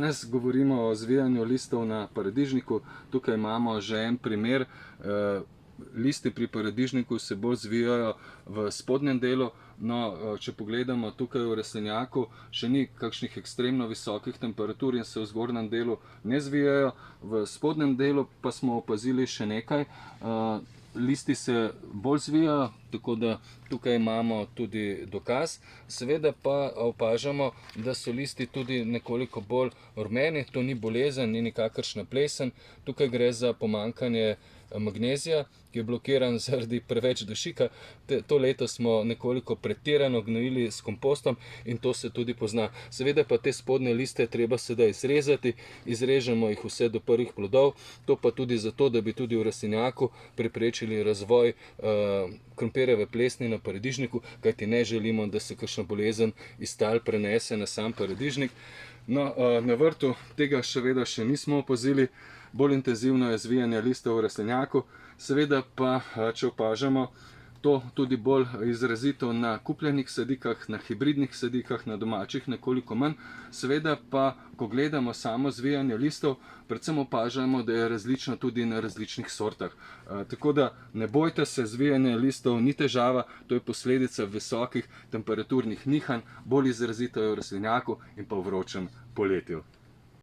Danes govorimo o zvijanju listov na paradižniku. Tukaj imamo že en primer. Listi pri paradižniku se bolj zvijajo v spodnjem delu. No, če pogledamo tukaj v rastlinjaku, še ni kakšnih ekstremno visokih temperatur in se v zgornjem delu ne zvijajo. V spodnjem delu pa smo opazili še nekaj. Listi se bolj zvijajo, tako da tukaj imamo tudi dokaz. Seveda pa opažamo, da so listi tudi nekoliko bolj rumeni. To ni bolezen, ni nikakršna plesen. Tukaj gre za pomanjkanje magnezija, ki je blokiran zaradi preveč dušika. To leto smo nekoliko pretirano gnojili s kompostom in to se tudi pozna. Seveda pa te spodnje liste treba sedaj izrezati. Izrežemo jih vse do prvih plodov. To pa tudi zato, da bi tudi v rastlinjaku preprečili razvoj krompirjeve plesni na paradižniku, kajti ne želimo, da se kakšna bolezen iz tal prenese na sam paradižnik. No, na vrtu tega seveda še nismo opazili. Bolj intenzivno je zvijanje listov v rastlinjaku. Seveda pa, če opažamo, to tudi bolj izrazito na kupljenih sadikah, na hibridnih sadikah, na domačih nekoliko manj. Seveda pa, ko gledamo samo zvijanje listov, predvsem opažamo, da je različno tudi na različnih sortah. Tako da ne bojte se, zvijanje listov ni težava, to je posledica visokih temperaturnih nihanj, bolj izrazito je v rastlinjaku in pa v vročem poletju.